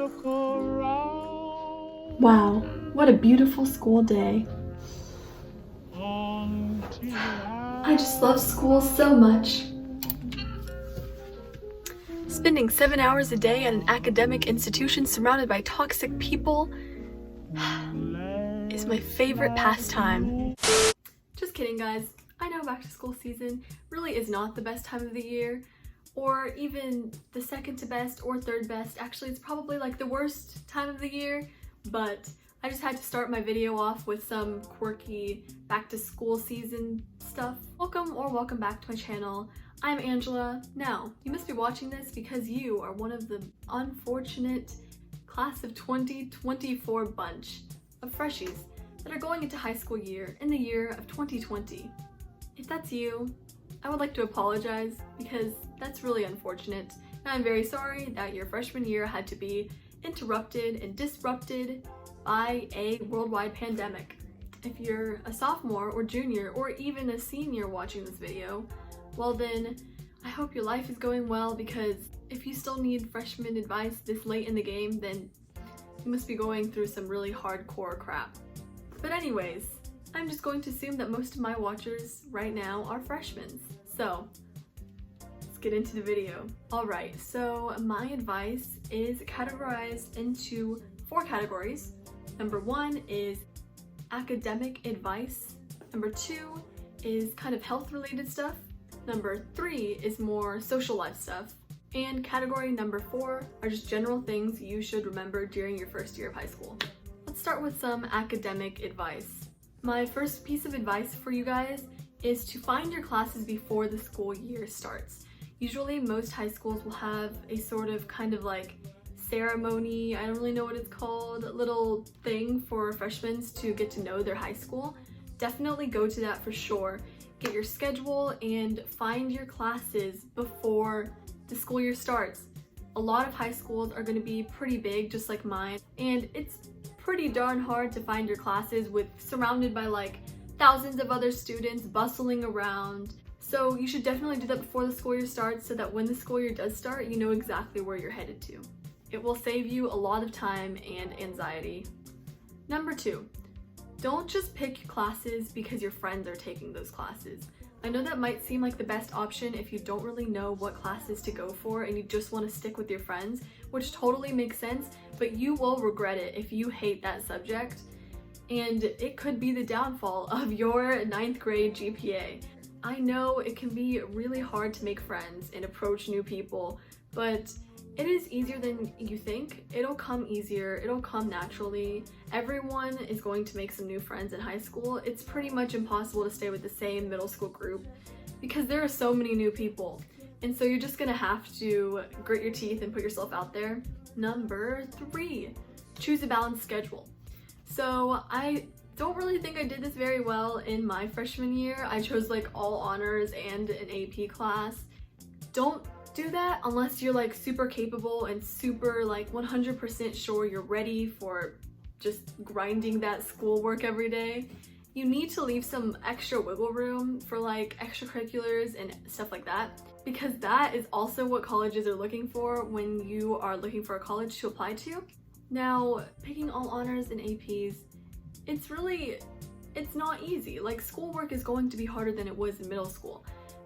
look around. Wow, what a beautiful school day. I just love school so much. Spending 7 hours a day at an academic institution surrounded by toxic people is my favorite pastime. Just kidding, guys. I know back to school season really is not the best time of the year, or even the second to best or third best. Actually, it's probably like the worst time of the year, but I just had to start my video off with some quirky back to school season stuff. Welcome back to my channel. I'm Angela. Now, you must be watching this because you are one of the unfortunate class of 2024 bunch of freshies that are going into high school year in the year of 2020. If that's you, I would like to apologize because that's really unfortunate, and I'm very sorry that your freshman year had to be interrupted and disrupted by a worldwide pandemic. If you're a sophomore or junior or even a senior watching this video, well then, I hope your life is going well, because if you still need freshman advice this late in the game, then you must be going through some really hardcore crap. But anyways, I'm just going to assume that most of my watchers right now are freshmen. So, let's get into the video. Alright, so my advice is categorized into 4 categories. Number 1 is academic advice. Number 2 is kind of health related stuff. Number 3 is more social life stuff. And category number 4 are just general things you should remember during your first year of high school. Let's start with some academic advice. My first piece of advice for you guys is to find your classes before the school year starts. Usually most high schools will have a sort of kind of like ceremony, I don't really know what it's called, little thing for freshmen to get to know their high school. Definitely go to that for sure. Get your schedule and find your classes before the school year starts. A lot of high schools are going to be pretty big, just like mine, and it's pretty darn hard to find your classes surrounded by like thousands of other students bustling around. So you should definitely do that before the school year starts, so that when the school year does start, you know exactly where you're headed to. It will save you a lot of time and anxiety. Number 2, don't just pick classes because your friends are taking those classes. I know that might seem like the best option if you don't really know what classes to go for and you just want to stick with your friends, which totally makes sense, but you will regret it if you hate that subject, and it could be the downfall of your 9th grade GPA. I know it can be really hard to make friends and approach new people, but it is easier than you think. It'll come easier, it'll come naturally. Everyone is going to make some new friends in high school. It's pretty much impossible to stay with the same middle school group because there are so many new people. And so you're just gonna have to grit your teeth and put yourself out there. Number 3, choose a balanced schedule. So I don't really think I did this very well in my freshman year. I chose like all honors and an AP class. Don't do that unless you're like super capable and super like 100% sure you're ready for just grinding that schoolwork every day. You need to leave some extra wiggle room for like extracurriculars and stuff like that, because that is also what colleges are looking for when you are looking for a college to apply to. Now, picking all honors and APs, it's not easy. Like, schoolwork is going to be harder than it was in middle school.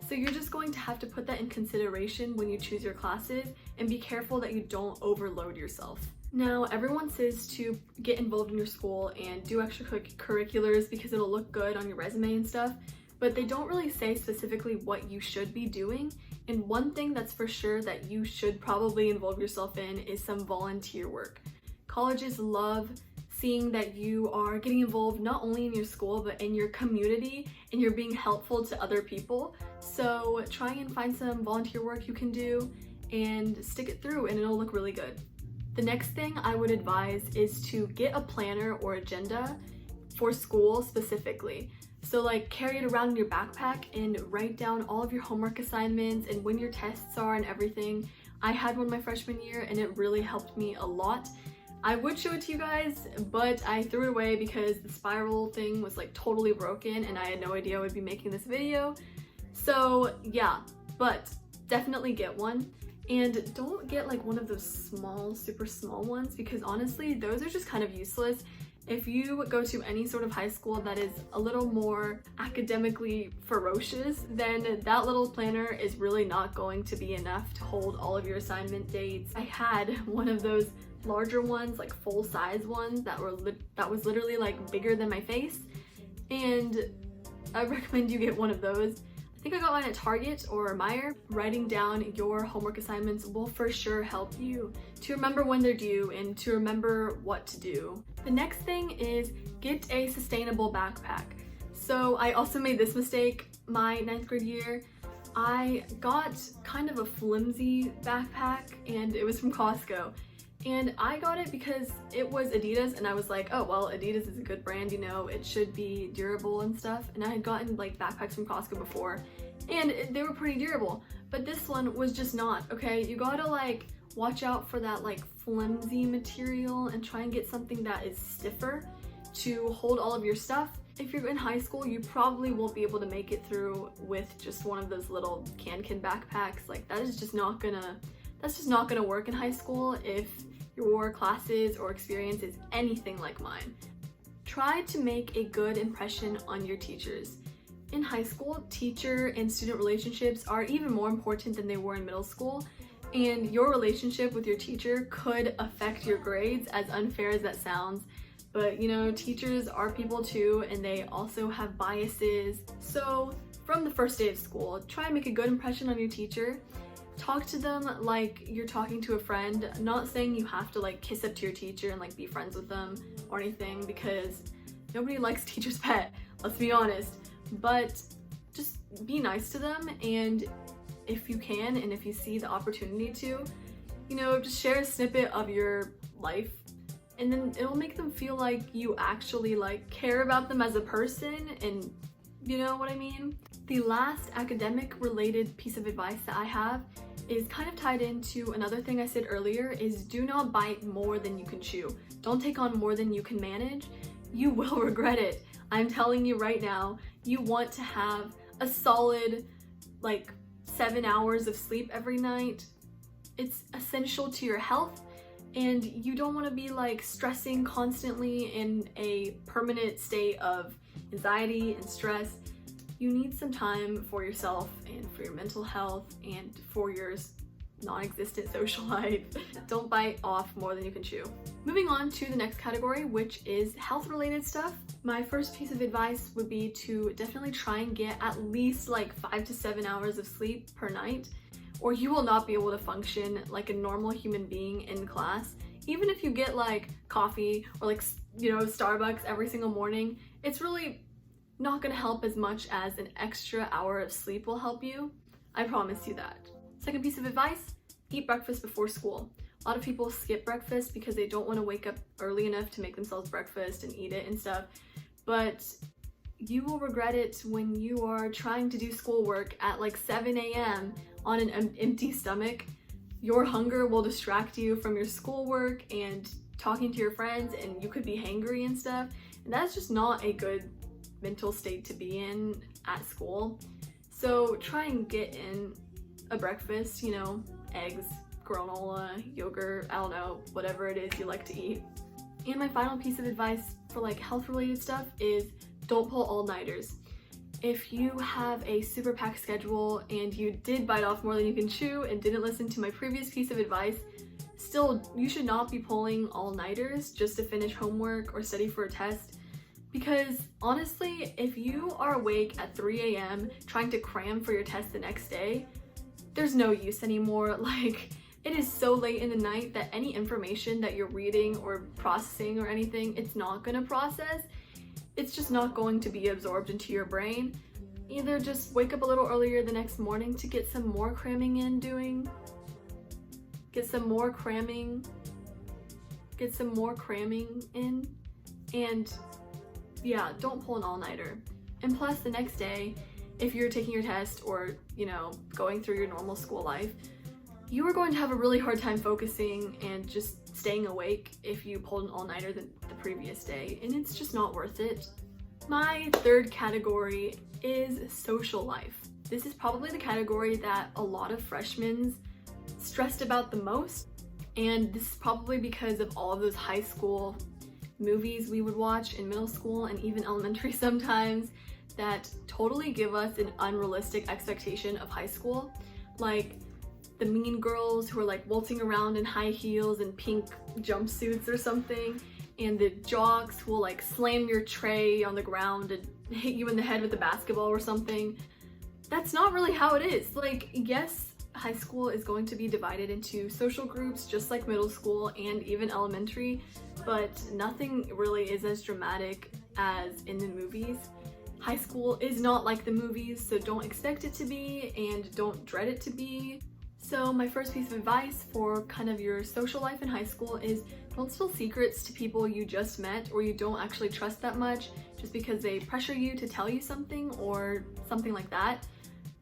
So you're just going to have to put that in consideration when you choose your classes, and be careful that you don't overload yourself. Now, everyone says to get involved in your school and do extracurriculars because it'll look good on your resume and stuff, but they don't really say specifically what you should be doing. And one thing that's for sure that you should probably involve yourself in is some volunteer work. Colleges love seeing that you are getting involved not only in your school but in your community, and you're being helpful to other people. So try and find some volunteer work you can do and stick it through, and it'll look really good. The next thing I would advise is to get a planner or agenda for school specifically. So like carry it around in your backpack and write down all of your homework assignments and when your tests are and everything. I had one my freshman year and it really helped me a lot. I would show it to you guys, but I threw it away because the spiral thing was like totally broken and I had no idea I would be making this video. So yeah, but definitely get one. And don't get like one of those small, super small ones, because honestly, those are just kind of useless. If you go to any sort of high school that is a little more academically ferocious, then that little planner is really not going to be enough to hold all of your assignment dates. I had one of those larger ones, like full-size ones that was literally like bigger than my face, and I recommend you get one of those. I think I got mine at Target or Meijer. Writing down your homework assignments will for sure help you to remember when they're due and to remember what to do. The next thing is get a sustainable backpack. So I also made this mistake my 9th grade year. I got kind of a flimsy backpack and it was from Costco. And I got it because it was Adidas and I was like, oh, well, Adidas is a good brand, you know, it should be durable and stuff. And I had gotten like backpacks from Costco before and they were pretty durable, but this one was just not, okay? You gotta like watch out for that like flimsy material and try and get something that is stiffer to hold all of your stuff. If you're in high school, you probably won't be able to make it through with just one of those little can backpacks. Like that's just not gonna work in high school if your classes or experience is anything like mine. Try to make a good impression on your teachers. In high school, teacher and student relationships are even more important than they were in middle school, and your relationship with your teacher could affect your grades, as unfair as that sounds. But you know, teachers are people too, and they also have biases. So from the first day of school, try and make a good impression on your teacher. Talk to them like you're talking to a friend. Not saying you have to like kiss up to your teacher and like be friends with them or anything, because nobody likes teacher's pet, let's be honest. But just be nice to them, and if you can and if you see the opportunity to, you know, just share a snippet of your life, and then it'll make them feel like you actually like care about them as a person, and you know what I mean? The last academic related piece of advice that I have is kind of tied into another thing I said earlier, is do not bite more than you can chew. Don't take on more than you can manage. You will regret it. I'm telling you right now, you want to have a solid like 7 hours of sleep every night. It's essential to your health, and you don't want to be like stressing constantly in a permanent state of anxiety and stress. You need some time for yourself and for your mental health and for your non-existent social life. Don't bite off more than you can chew. Moving on to the next category, which is health-related stuff. My first piece of advice would be to definitely try and get at least like 5 to 7 hours of sleep per night, or you will not be able to function like a normal human being in class. Even if you get like coffee or like, you know, Starbucks every single morning, it's really not gonna help as much as an extra hour of sleep will help you. I promise you that. Second piece of advice, eat breakfast before school. A lot of people skip breakfast because they don't want to wake up early enough to make themselves breakfast and eat it and stuff. But you will regret it when you are trying to do schoolwork at like 7 a.m. on an empty stomach. Your hunger will distract you from your schoolwork and talking to your friends, and you could be hangry and stuff. And that's just not a good mental state to be in at school. So try and get in a breakfast, you know, eggs, granola, yogurt, I don't know, whatever it is you like to eat. And my final piece of advice for like health related stuff is don't pull all-nighters. If you have a super packed schedule and you did bite off more than you can chew and didn't listen to my previous piece of advice, still, you should not be pulling all-nighters just to finish homework or study for a test. Because honestly, if you are awake at 3 a.m. trying to cram for your test the next day, there's no use anymore. Like, it is so late in the night that any information that you're reading or processing or anything, it's not gonna process. It's just not going to be absorbed into your brain. Either just wake up a little earlier the next morning to get some more cramming in and yeah, don't pull an all-nighter. And plus the next day, if you're taking your test or, you know, going through your normal school life, you are going to have a really hard time focusing and just staying awake if you pulled an all-nighter the previous day, and it's just not worth it. My third category is social life. This is probably the category that a lot of freshmen stressed about the most. And this is probably because of all of those high school movies we would watch in middle school and even elementary sometimes that totally give us an unrealistic expectation of high school. Like the mean girls who are like waltzing around in high heels and pink jumpsuits or something, and the jocks who will like slam your tray on the ground and hit you in the head with a basketball or something. That's not really how it is. Like, yes, high school is going to be divided into social groups just like middle school and even elementary, but nothing really is as dramatic as in the movies. High school is not like the movies, so don't expect it to be and don't dread it to be. So my first piece of advice for kind of your social life in high school is don't spill secrets to people you just met or you don't actually trust that much just because they pressure you to tell you something or something like that.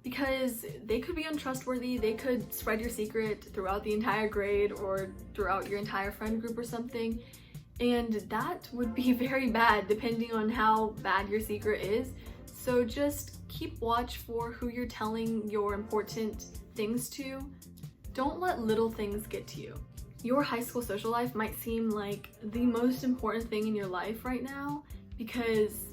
Because they could be untrustworthy, they could spread your secret throughout the entire grade or throughout your entire friend group or something. And that would be very bad depending on how bad your secret is. So just keep watch for who you're telling your important things to. Don't let little things get to you. Your high school social life might seem like the most important thing in your life right now because,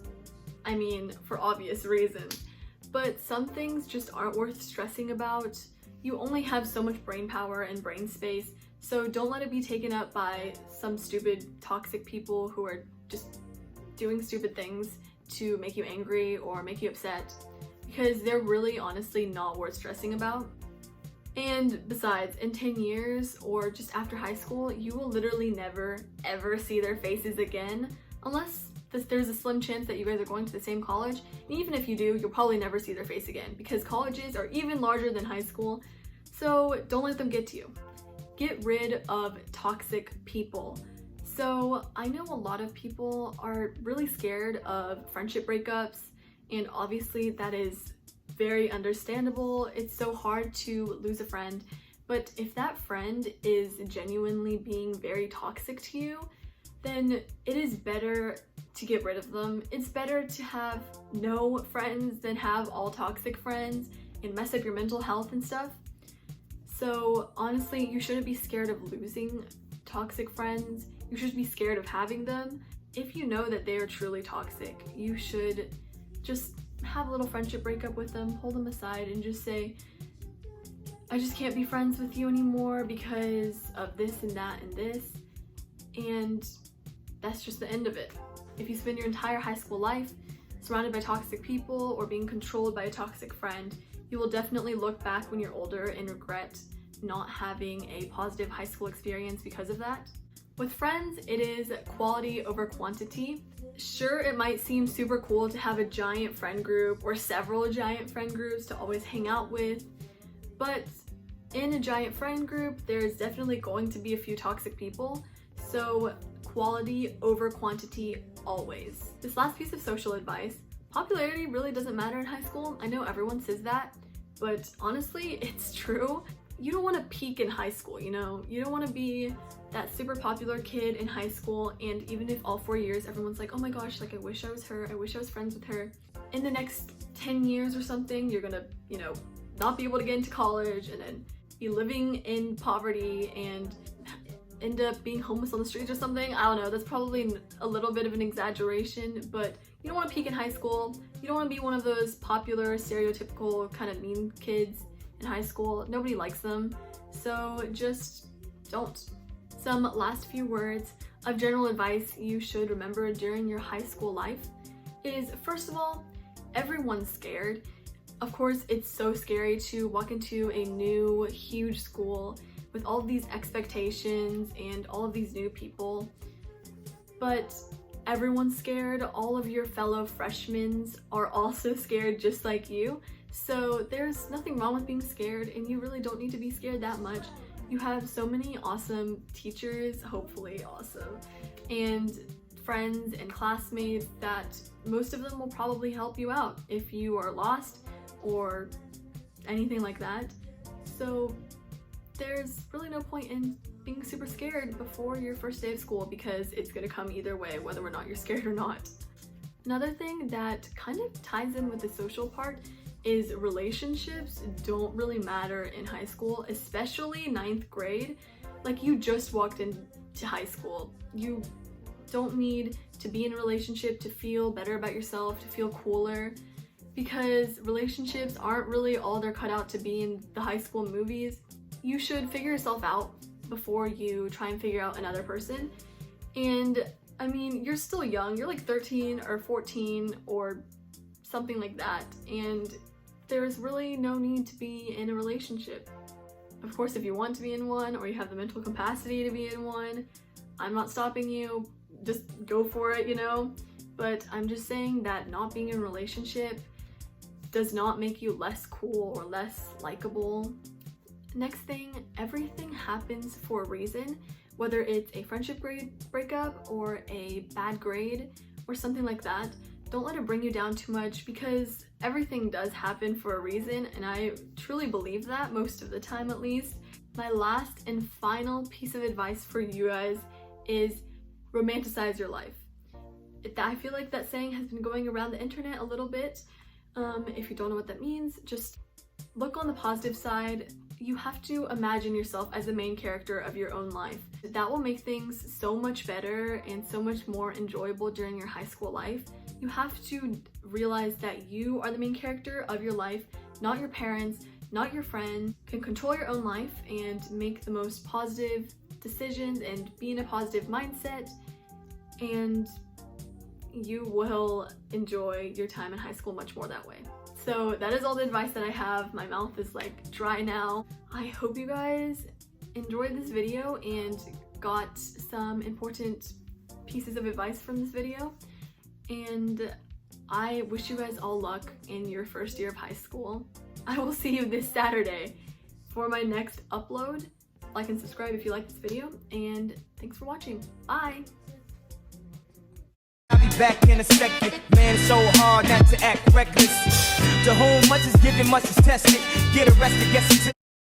I mean, for obvious reasons. But some things just aren't worth stressing about. You only have so much brain power and brain space, so don't let it be taken up by some stupid, toxic people who are just doing stupid things to make you angry or make you upset, because they're really honestly not worth stressing about. And besides, in 10 years or just after high school, you will literally never ever see their faces again unless there's a slim chance that you guys are going to the same college. And even if you do, you'll probably never see their face again because colleges are even larger than high school. So don't let them get to you. Get rid of toxic people. So I know a lot of people are really scared of friendship breakups, and obviously that is very understandable. It's so hard to lose a friend, but if that friend is genuinely being very toxic to you, then it is better to get rid of them. It's better to have no friends than have all toxic friends and mess up your mental health and stuff. So honestly, you shouldn't be scared of losing toxic friends. You should be scared of having them. If you know that they are truly toxic, you should just have a little friendship breakup with them, hold them aside and just say, I just can't be friends with you anymore because of this and that and this. And that's just the end of it. If you spend your entire high school life surrounded by toxic people or being controlled by a toxic friend, you will definitely look back when you're older and regret not having a positive high school experience because of that. With friends, it is quality over quantity. Sure, it might seem super cool to have a giant friend group or several giant friend groups to always hang out with, but in a giant friend group, there's definitely going to be a few toxic people. So quality over quantity always. This last piece of social advice, popularity really doesn't matter in high school. I know everyone says that, but honestly, it's true. You don't want to peak in high school, you know? You don't want to be that super popular kid in high school, and even if all 4 years everyone's like, oh my gosh, like I wish I was her, I wish I was friends with her. In the next 10 years or something, you're gonna, you know, not be able to get into college and then be living in poverty and end up being homeless on the streets or something. I don't know, that's probably a little bit of an exaggeration, but you don't want to peak in high school. You don't want to be one of those popular, stereotypical, kind of mean kids in high school. Nobody likes them, so just don't. Some last few words of general advice you should remember during your high school life is, first of all, everyone's scared. Of course, it's so scary to walk into a new, huge school with all of these expectations and all of these new people, but everyone's scared. All of your fellow freshmen are also scared just like you. So there's nothing wrong with being scared, and you really don't need to be scared that much. You have so many awesome teachers, hopefully awesome, and friends and classmates that most of them will probably help you out if you are lost or anything like that. So there's really no point in being super scared before your first day of school because it's gonna come either way, whether or not you're scared or not. Another thing that kind of ties in with the social part is relationships don't really matter in high school, especially 9th grade. Like, you just walked into high school. You don't need to be in a relationship to feel better about yourself, to feel cooler, because relationships aren't really all they're cut out to be in the high school movies. You should figure yourself out before you try and figure out another person. And I mean, you're still young. You're like 13 or 14 or something like that, and there's really no need to be in a relationship. Of course, if you want to be in one or you have the mental capacity to be in one, I'm not stopping you. Just go for it, you know? But I'm just saying that not being in a relationship does not make you less cool or less likable. Next thing, everything happens for a reason, whether it's a friendship breakup or a bad grade or something like that. Don't let it bring you down too much, because everything does happen for a reason, and I truly believe that most of the time, at least. My last and final piece of advice for you guys is romanticize your life. I feel like that saying has been going around the internet a little bit. If you don't know what that means, just look on the positive side. You have to imagine yourself as the main character of your own life. That will make things so much better and so much more enjoyable during your high school life. You have to realize that you are the main character of your life, not your parents, not your friends. You can control your own life and make the most positive decisions and be in a positive mindset, and you will enjoy your time in high school much more that way. So that is all the advice that I have. My mouth is like dry now. I hope you guys enjoyed this video and got some important pieces of advice from this video. And I wish you guys all luck in your first year of high school. I will see you this Saturday for my next upload. Like and subscribe if you like this video, and thanks for watching. Bye! I'll be back in a second. Man, it's so hard not to act reckless. To whom much is given, much is tested. Get arrested, guess it's